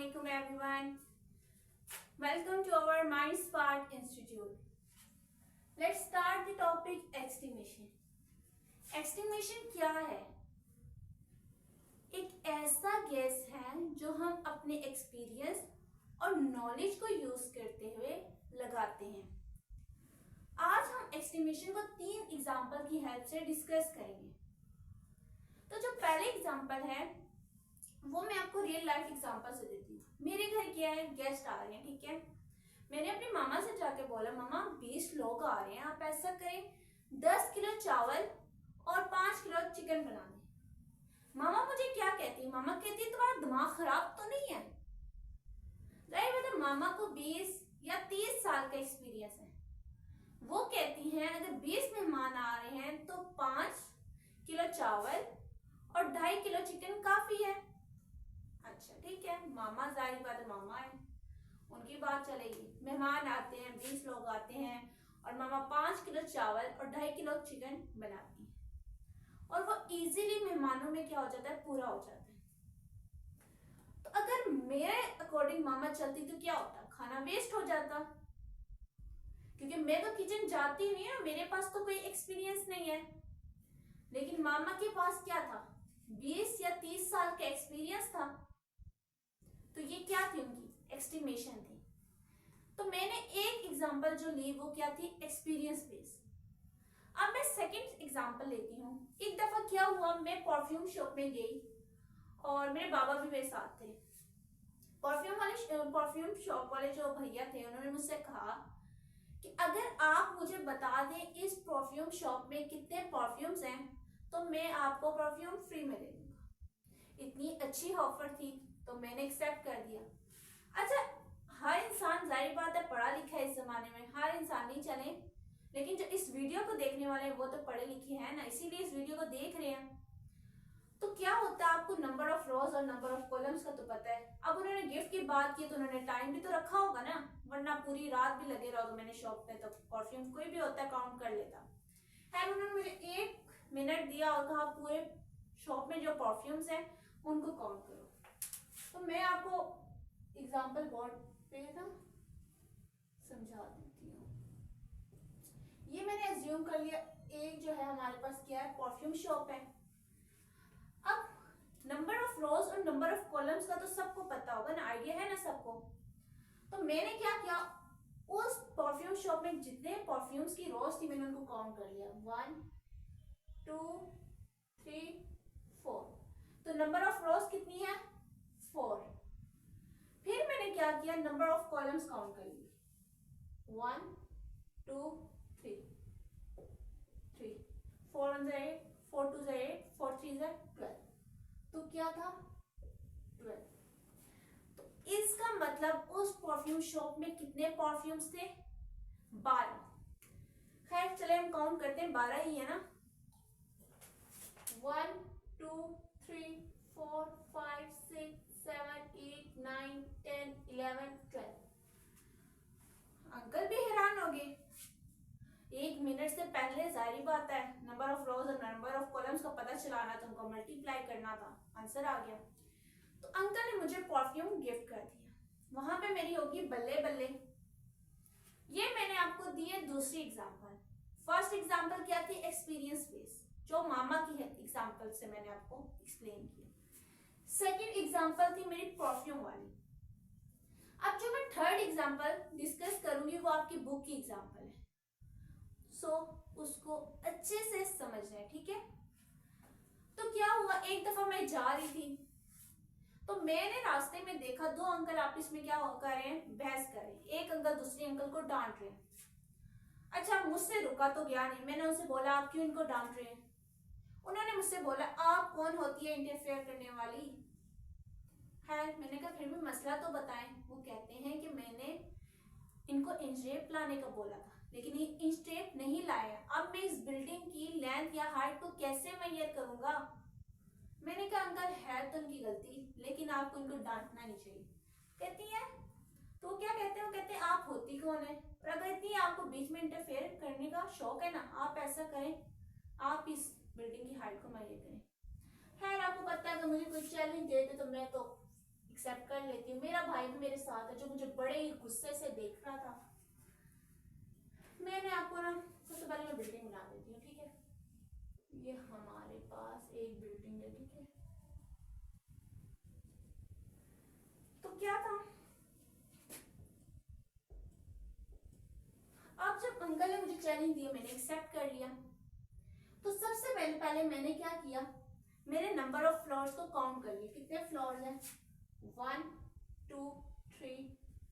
Assalamualaikum everyone. Welcome to our MindSpark Institute. Let's start the topic extinction. Extinction क्या है? एक ऐसा gas है जो हम अपने एक्सपीरियंस और नॉलेज को यूज करते हुए लगाते हैं। आज हम एक्सटिंग्विशन को 3 एग्जाम्पल की हेल्प से डिस्कस करेंगे। तो जो पहले एग्जाम्पल है वो मैं आपको रियल लाइफ एग्जांपल से देती हूँ। मेरे घर क्या है, गेस्ट आ रहे हैं, ठीक है। मैंने अपनी मामा से जाके बोला, मामा 20 लोग आ रहे हैं, आप ऐसा करें 10 किलो चावल और 5 किलो चिकन बना दें। मामा मुझे क्या कहती है, मामा कहती है तुम्हारा दिमाग खराब तो नहीं है। राइट, मतलब मामा को 20 या 30 साल का एक्सपीरियंस है। वो कहती हैं अगर 20 मेहमान आ रहे हैं तो 5 किलो चावल और 2.5 किलो चिकन काफी है। अच्छा ठीक है, मामा जाहिर बात है मामा है, उनकी बात चलेगी। मेहमान आते हैं, 20 लोग आते हैं और मामा 5 किलो चावल और 2.5 किलो चिकन बनाती है और वो इजीली मेहमानों में क्या हो जाता है, पूरा हो जाता है। तो अगर मेरे अकॉर्डिंग मामा चलती तो क्या होता, खाना वेस्ट हो जाता, क्योंकि मैं तो किचन जाती नहीं है, मेरे पास तो कोई एक्सपीरियंस नहीं है। लेकिन मामा के पास क्या था, 20 या 30 साल का एक्सपीरियंस था। तो ये क्या थी, उनकी एस्टिमेशन थी। तो मैंने एक एग्जांपल जो ली वो क्या थी, एक्सपीरियंस बेस। अब मैं सेकंड एग्जांपल लेती हूँ। एक दफा क्या हुआ, मैं परफ्यूम शॉप में गई और मेरे बाबा भी मेरे साथ थे। परफ्यूम शॉप वाले जो भैया थे उन्होंने मुझसे कहा कि अगर आप मुझे बता दें इस परफ्यूम शॉप में कितने परफ्यूम्स हैं तो मैं आपको परफ्यूम फ्री में दे दूंगा। इतनी अच्छी ऑफर थी तो मैंने एक्सेप्ट कर दिया। अच्छा, हर इंसान जाहिर बात है पढ़ा लिखा है इस जमाने में, हर इंसान नहीं चले, लेकिन जो इस वीडियो को देखने वाले हैं वो तो पढ़े लिखे हैं ना, इसीलिए इस वीडियो को देख रहे हैं। तो क्या होता है, आपको नंबर ऑफ रोज और नंबर ऑफ कॉलम्स का तो पता है। अब उन्होंने गिफ्ट की बात की तो उन्होंने टाइम भी तो रखा होगा ना, वरना पूरी रात भी लगे रहो तो मैंने शॉप पे तो परफ्यूम कोई भी होता है काउंट कर लेता है। उन्होंने मुझे 1 मिनट दिया और कहा पूरे शॉप में जो परफ्यूम्स हैं उनको काउंट करो। तो मैं आपको एग्जाम्पल बोर्ड पे ना समझा देती हूँ। ये मैंने एज्यूम कर लिया, एक जो है हमारे पास क्या है, परफ्यूम शॉप है। अब नंबर ऑफ रोज और नंबर ऑफ कॉलम्स का तो सबको पता होगा ना, आइडिया है ना सबको। तो मैंने क्या किया, उस परफ्यूम शॉप में जितने परफ्यूम्स की रोज थी मैंने उनको काउंट कर लिया, 1 2 3 4। तो नंबर ऑफ रोज कितनी है, 4। फिर मैंने क्या किया, नंबर ऑफ कॉलम्स काउंट कर लिए, 1 2 3 3 4 1 8 4 2 8 4 3 12। तो क्या था, 12। तो इसका मतलब उस परफ्यूम शॉप में कितने परफ्यूम्स थे, 12। खैर चले हम काउंट करते हैं, 12 ही है ना। 1 2 3 4 5 6 7 8 9 10 11 12। अंकल भी हैरान हो गए। 1 मिनट से पहले जाहिर बात है नंबर ऑफ रोज और नंबर ऑफ कॉलम्स का पता चलाना था, उनको मल्टीप्लाई करना था, आंसर आ गया। तो अंकल ने मुझे परफ्यूम गिफ्ट कर दिया। वहां पे मेरी होगी बल्ले बल्ले। ये मैंने आपको दी है दूसरी एग्जांपल। फर्स्ट एग्जांपल क्या थी, एक्सपीरियंस बेस, जो मामा की है एग्जांपल से मैंने आपको एक्सप्लेन किया। सेकंड एग्जांपल थी मेरी परफ्यूम वाली। अब जो मैं थर्ड एग्जांपल डिस्कस करूंगी वो आपकी बुक की एग्जांपल है, सो उसको अच्छे से समझना है, ठीक है। तो क्या हुआ, एक दफा मैं जा रही थी तो मैंने रास्ते में देखा 2 अंकल आपस में क्या कर रहे हैं, बहस कर रहे हैं। एक अंकल दूसरे अंकल को डांट रहे हैं। अच्छा, मुझसे रुका तो गया नहीं, मैंने उनसे बोला आप क्यों इनको डांट रहे हैं। उन्होंने मुझसे बोला आप कौन होती है इंटरफेयर करने वाली। है, मैंने कहा फिर भी मसला तो बताएं। वो कहते हैं कि मैंने इनको इंच लाने का बोला था लेकिन ये इंच नहीं लाया। अब मैं इस बिल्डिंग की लेंथ या हाइट को कैसे मेजर करूंगा। मैंने कहा अंकल है तो उनकी गलती, लेकिन आपको इनको डांटना नहीं चाहिए। कहती है तो क्या कहते हैं, वो कहते हैं आप होती कौन है, और अगर इतनी आपको बीच में इंटरफेयर करने का शौक है ना, आप ऐसा करें, आप इस बिल्डिंग की हाइट को मेजर करें। खैर आपको पता है कि मुझे कोई चैलेंज देते तो मैं तो एक्सेप्ट कर लेती हूँ, मेरा भाई भी मेरे साथ है जो मुझे बड़े ही गुस्से से देख रहा था। मैंने आपको ना सबसे पहले मैं बिल्डिंग बना देती हूँ, ठीक है। ये हमारे पास एक बिल्डिंग है, ठीक है। तो क्या था, अब जब अंकल ने मुझे चैलेंज दिया मैंने एक्सेप्ट कर लिया। तो सबसे पहले मैंने क्या किया, मेरे नंबर ऑफ फ्लोर्स को काउंट कर लिया। कितने फ्लोर्स हैं, 1 2 3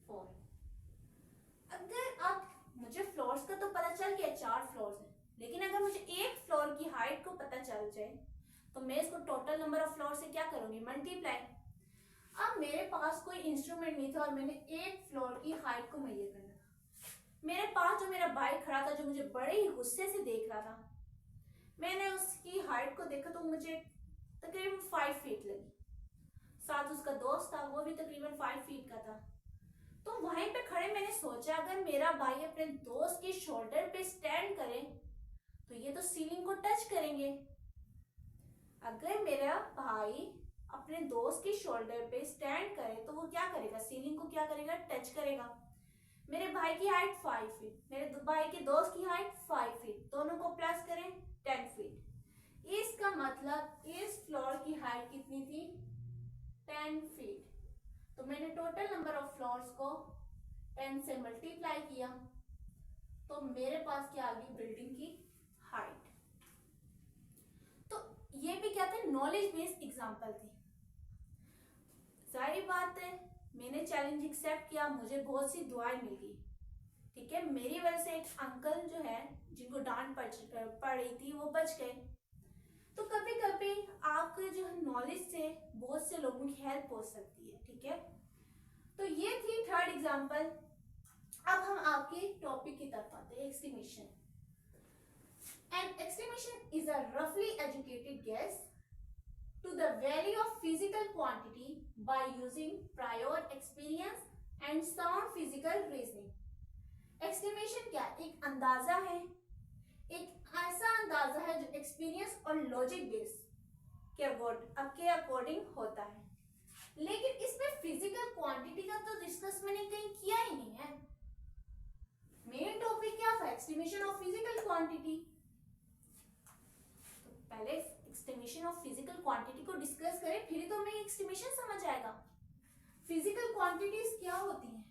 4। अगर आप, मुझे फ्लोर्स का तो पता चल गया 4 फ्लोर्स हैं, लेकिन अगर मुझे एक फ्लोर की हाइट को पता चल जाए तो मैं इसको टोटल नंबर ऑफ फ्लोर से क्या करूंगी, मल्टीप्लाई। अब मेरे पास कोई इंस्ट्रूमेंट नहीं था और मैंने एक फ्लोर की हाइट को मेजर करना था। मेरे पास जो मेरा भाई खड़ा था जो मुझे बड़े ही गुस्से से देख रहा था, मैंने उसकी हाइट को देखा तो मुझे तकरीबन 5 फीट लगी। साथ उसका दोस्त था वो भी तकरीबन 5 फीट का था। तो वहीं पे खड़े मैंने सोचा अगर मेरा भाई अपने दोस्त के शोल्डर पे स्टैंड करे तो ये तो सीलिंग को टच करेंगे। अगर मेरा भाई अपने दोस्त के शोल्डर पे स्टैंड करे तो वो क्या करेगा, सीलिंग को क्या करेगा, टच करेगा। मेरे भाई की हाइट 5 फीट, मेरे भाई के दोस्त की हाइट 5 फीट, दोनों को प्लस करें 10 फीट। इसका मतलब इस फ्लोर की हाइट कितनी थी, 10 फीट। तो मैंने टोटल नंबर ऑफ फ्लोर्स को 10 से मल्टीप्लाई किया तो मेरे पास क्या आ गई, बिल्डिंग की हाइट। तो ये भी क्या था, नॉलेज बेस्ड एग्जांपल थी। सारी बात है, मैंने चैलेंज एक्सेप्ट किया, मुझे बहुत सी दुआएं मिल गई, ठीक है। मेरी वजह से एक अंकल जो है जिनको डांट पड़ रही थी वो बच गए। तो कभी कभी आपके जो नॉलेज से बहुत से लोगों की हेल्प हो सकती है, ठीक है। तो ये थी थर्ड एग्जांपल। अब हम आपके टॉपिक की तरफ आते हैं, estimation. An estimation is a roughly educated guess to the value of physical quantity by using prior experience and sound physical reasoning. Estimation क्या, एक अंदाजा है, एक ऐसा अंदाजा है जो एक्सपीरियंस और लॉजिक बेस के अकॉर्डिंग होता है। लेकिन इसमें फिजिकल क्वांटिटी का तो डिस्कस मैंने कहीं किया ही नहीं है। मेन टॉपिक क्या था, एस्टिमेशन ऑफ फिजिकल क्वांटिटी। तो पहले एस्टिमेशन ऑफ फिजिकल क्वांटिटी को डिस्कस करें फिर तो हमें एस्टिमेशन समझ आएगा। फिजिकल क्वांटिटीज क्या होती हैं,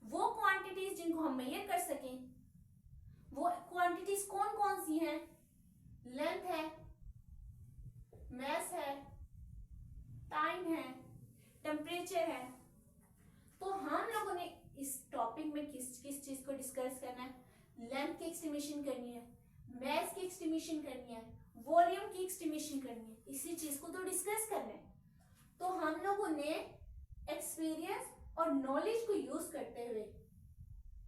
वो क्वांटिटीज जिनको हम मेजर कर सकें। वो क्वांटिटीज कौन कौन सी हैं, लेंथ है, मैस है, टाइम है, टेम्परेचर है। तो हम लोगों ने इस टॉपिक में किस किस चीज को डिस्कस करना है, लेंथ की एस्टिमेशन करनी है, मैस की एस्टिमेशन करनी है, वॉल्यूम की एस्टिमेशन करनी है, इसी चीज को तो डिस्कस करना है। तो हम लोगों ने एक्सपीरियंस और नॉलेज को यूज करते हुए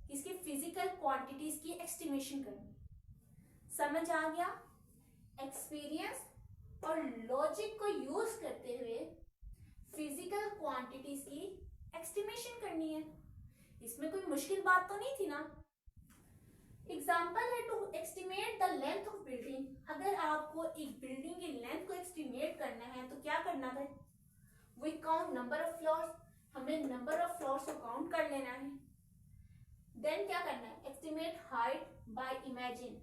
इसकी फिजिकल क्वांटिटीज की एस्टिमेशन करनी। समझ आ गया, एक्सपीरियंस और लॉजिक को यूज करते हुए फिजिकल क्वांटिटीज की एस्टिमेशन करनी है। इसमें कोई मुश्किल बात तो नहीं थी ना। एग्जाम्पल है to estimate the length of building. अगर आपको एक बिल्डिंग की लेंथ को एस्टिमेट करना है तो क्या करना है, we count number of floors, हमें नंबर ऑफ फ्लोर्स को काउंट कर लेना है। देन क्या करना है, estimate height by imagine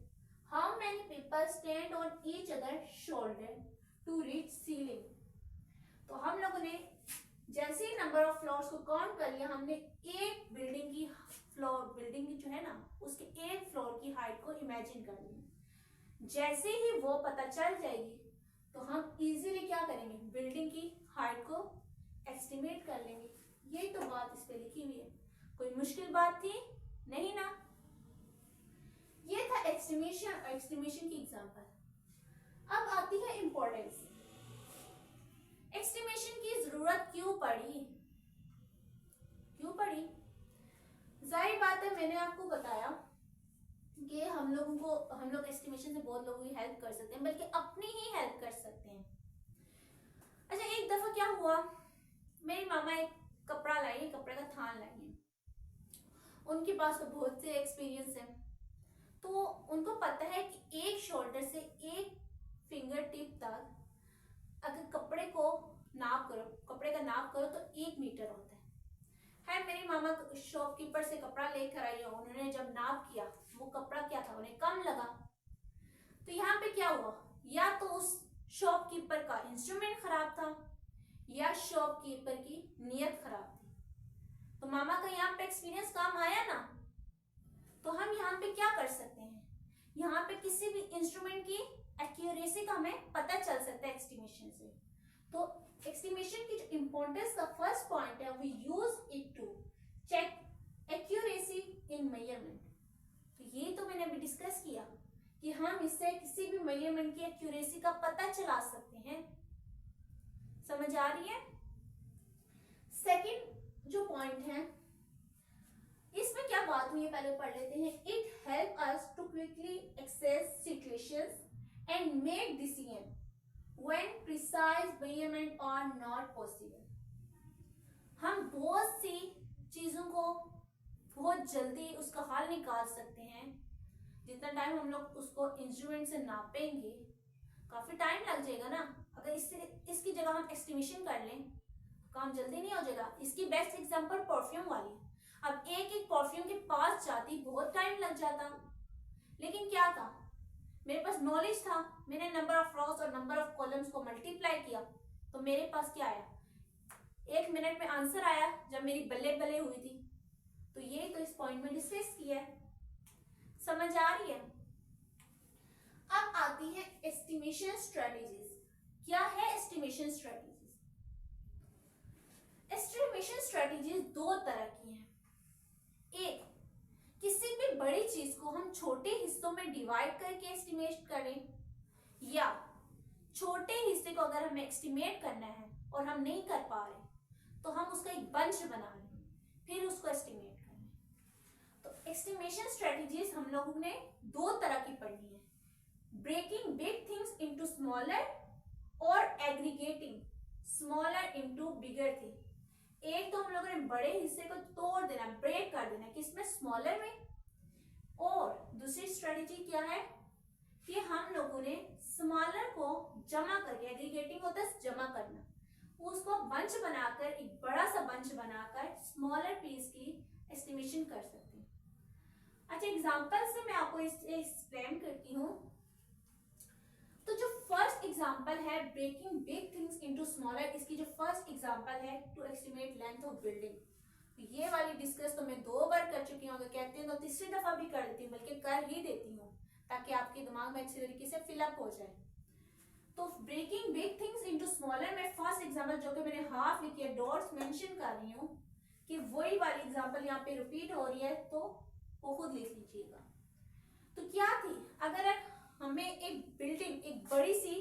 how many people stand on each other shoulder to reach ceiling. तो हम लोगों ने जैसे ही नंबर ऑफ फ्लोर्स को काउंट कर लिया, हमने एक बिल्डिंग की जो है ना उसके एक फ्लोर की हाइट को इमेजिन कर लिया। जैसे ही वो पता चल जाएगी तो हम इजीली क्या करेंगे, बिल्डिंग की हाइट को एस्टिमेट कर लेंगे। यही तो बात इस पे लिखी हुई है, कोई मुश्किल बात थी नहीं ना। ये था एस्टिमेशन की एग्जांपल। अब आती है इंपॉर्टेंस। एस्टिमेशन की जरूरत क्यों पड़ी, जाहिर बात है, मैंने आपको बताया कि हम लोग एस्टिमेशन से बहुत लोगों की हेल्प कर सकते हैं, बल्कि अपनी ही हेल्प कर सकते हैं। अच्छा, एक दफा क्या हुआ, मेरी मामा एक कपड़ा लाई, कपड़े का थान लाई है। उनके पास तो बहुत से एक्सपीरियंस है, तो उनको पता है कि एक शोल्डर से एक फिंगर टिप तक अगर कपड़े का नाप करो तो 1 मीटर होता है। मैं मेरी मामा शॉपकीपर से कपड़ा लेकर आई हूँ, उन्होंने जब नाप किया वो कपड़ा क्या था, उन्हें कम लगा। तो यहाँ पे क्या हुआ, या तो उस शॉपकीपर का इंस्ट्रूमेंट खराब था या शॉपकीपर की नीयत खराब थी। तो मामा का यहाँ पे एक्सपीरियंस काम आया ना। तो हम यहाँ पे क्या कर सकते हैं, यहाँ पे किसी भी इंस्ट्रूमेंट की एक्यूरेसी का हमें पता चल सकता है एस्टिमेशन से। तो एस्टिमेशन की जो इंपॉर्टेंस का फर्स्ट पॉइंट है, we use it to check accuracy in measurement. तो ये तो मैंने अभी डिस्कस किया कि हम इससे किसी भी मेजरमेंट की एक्यूरेसी का पता चला सकते हैं। समझ आ रही है। सेकंड जो पॉइंट है, इसमें क्या बात हुई है पहले पढ़ लेते हैं। It help us to quickly access situations and make decision when precise measurement are not possible. हम बहुत सी चीजों को बहुत जल्दी उसका हल निकाल सकते हैं। जितना टाइम हम लोग उसको इंस्ट्रूमेंट से नापेंगे, काफी टाइम लग जाएगा ना। अगर इसकी जगह हम एस्टिमेशन कर लें, काम जल्दी नहीं हो जाएगा। इसकी बेस्ट एग्जांपल परफ्यूम वाली। अब एक एक परफ्यूम के पास जाती बहुत टाइम लग जाता, लेकिन क्या था, मेरे पास नॉलेज था। मैंने नंबर ऑफ रॉस और नंबर ऑफ कॉलम्स को मल्टीप्लाई किया, तो मेरे पास क्या आया, 1 मिनट में आंसर आया जब मेरी बल्ले बल्ले हुई थी। तो ये तो इस पॉइंट में डिस्कस किया है। समझ आ रही है। अब आती है एस्टिमेशन स्ट्रेटेजीज। क्या है एस्टिमेशन स्ट्रेटेजीज? एस्टिमेशन स्ट्रेटेजीज दो तरह की हैं। एक, किसी भी बड़ी चीज को हम छोटे हिस्सों में डिवाइड करके एस्टिमेट करें, या छोटे हिस्से को अगर हमें एस्टिमेट करना है और हम नहीं कर पा रहे तो हम उसका एक बंच बना लें, फिर उसको एस्टिमेट करें। तो एस्टिमेशन स्ट्रेटेजीज हम लोगों ने दो तरह की पढ़नी है, breaking big things into smaller और aggregating smaller into bigger thing. एक तो हम लोगों ने बड़े हिस्से को तोड़ देना, ब्रेक कर देना, किसमें, स्मॉलर में। और दूसरी स्ट्रेटेजी क्या है कि हम लोगों ने स्मॉलर को जमा करके, एग्रीगेटिंग होता है जमा करना, उसको बंच बनाकर, एक बड़ा सा बंच बनाकर स्मॉलर पीस की एस्टिमेशन कर सकते हैं। अच्छा, एग्जांपल से मैं आपको इसे एक्सप्लेन करती हूँ। तो जो फर्स्ट एग्जांपल है breaking big things into smaller, इसकी जो फर्स्ट एग्जांपल है to estimate length of building, ये वाली डिस्कस तो मैं 2 बार कर चुकी हूँ। अगर कहते हैं तो तीसरी दफा भी कर देती हूँ, बल्कि कर ही देती हूँ ताकि आपके दिमाग में अच्छी तरीके से फिलअप हो जाए। तो breaking big things into smaller में फर्स्ट एग्जांपल जो कि मैंने हाफ लिखी है, डॉट्स मेंशन कर रही हूँ कि वही वाली एग्जांपल यहाँ पे रिपीट हो रही है, तो वो खुद लिख लीजिएगा। तो क्या थी, अगर हमें एक बिल्डिंग, एक बड़ी सी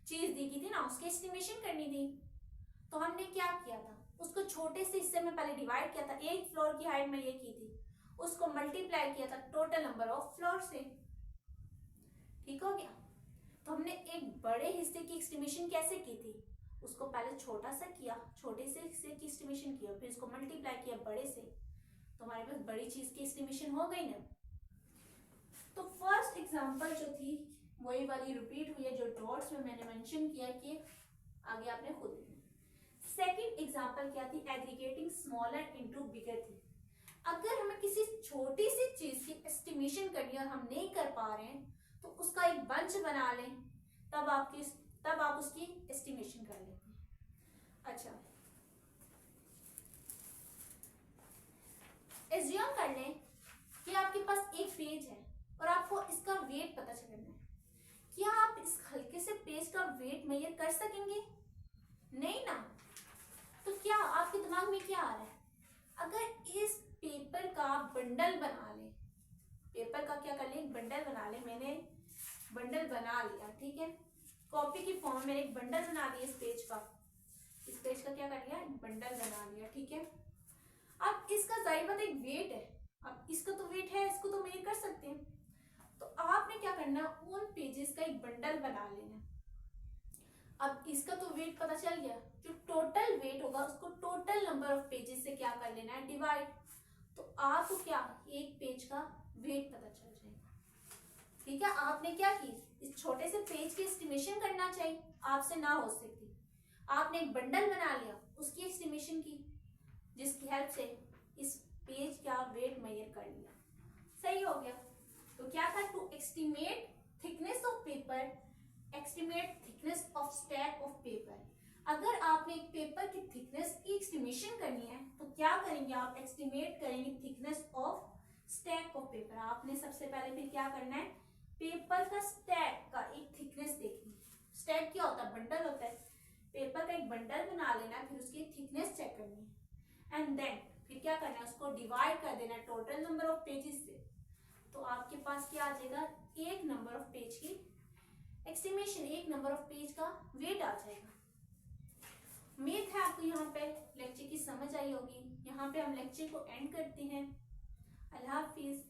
चीज दी गई थी ना, उसकी एस्टिमेशन करनी थी, तो हमने क्या किया था, उसको छोटे से हिस्से में पहले डिवाइड किया था। 1 फ्लोर की हाइट में ये की थी, उसको मल्टीप्लाई किया था टोटल नंबर ऑफ फ्लोर से। ठीक हो गया। तो हमने एक बड़े हिस्से की एस्टिमेशन कैसे की थी, उसको पहले छोटा सा किया, छोटे से हिस्से की एस्टिमेशन किया, फिर इसको मल्टीप्लाई किया बड़े से, तो हमारे पास बड़ी चीज की एस्टिमेशन हो गई ना। तो फर्स्ट एग्जांपल जो थी वही वाली रिपीट हुई है, जो डॉट्स में मैंने मेंशन किया कि आगे आपने खुद लिखना। सेकंड एग्जांपल क्या थी, एग्रीगेटिंग स्मॉलर इनटू बिगर थी। अगर हमें किसी छोटी सी चीज की एस्टिमेशन करनी है और हम नहीं कर पा रहे हैं, तो उसका एक बंच बना लें, तब आप उसकी एस्टिमेशन कर लेते हैं। अच्छा, एज्यूम कर लें कि आपके पास एक पेज है और आपको इसका वेट पता चलना है। क्या आप इस हल्के से पेज का वेट मेजर कर सकेंगे? नहीं ना। तो क्या आपके दिमाग में क्या आ रहा है, अगर इस पेपर का बंडल बना ले, पेपर का क्या कर ले, एक बंडल बना ले। मैंने बंडल बना लिया, ठीक है, कॉपी की फॉर्म में मैंने एक बंडल बना लिया। इस पेज का क्या कर लिया, बंडल बना लिया, ठीक है। अब इसका जाहिर बात एक वेट है, अब इसका तो वेट है, इसको तो मेजर कर सकते हैं। तो आपने क्या करना, उन पेजेस का एक बंडल बना लेना। अब इसका तो वेट पता चल गया, जो टोटल वेट होगा उसको टोटल नंबर ऑफ पेजेस से क्या कर लेना है, डिवाइड। तो आपको क्या, एक पेज का वेट पता चल जाएगा। ठीक है, आपने क्या की, इस छोटे से पेज की एस्टिमेशन करना चाहिए, आपसे ना हो सकती, आपने एक बंडल बना लिया, उसकी एस्टिमेशन की, जिसकी हेल्प से इस पेज का वेट मेजर कर लिया, सही हो गया। तो क्या था, to estimate thickness of paper, estimate thickness of stack of paper. अगर आपने एक पेपर की थिकनेस की एस्टिमेशन करनी है तो क्या करेंगे आप, एस्टिमेट करेंगे thickness of stack of paper. आपने सबसे पहले फिर क्या करना है, पेपर का स्टैक का एक थिकनेस देखनी है। स्टैक क्या होता है, बंडल होता है, पेपर का एक बंडल बना लेना, फिर उसकी थिकनेस चेक करनी है एंड देन फिर क्या करना है, उसको डिवाइड कर देना टोटल नंबर ऑफ पेजेस से। तो आपके पास क्या आ जाएगा, एक नंबर ऑफ पेज की एस्टिमेशन, एक नंबर ऑफ पेज का वेट आ जाएगा। उम्मीद है आपको यहाँ पे लेक्चर की समझ आई होगी। यहाँ पे हम लेक्चर को एंड करते हैं। अल्लाह हाफिज।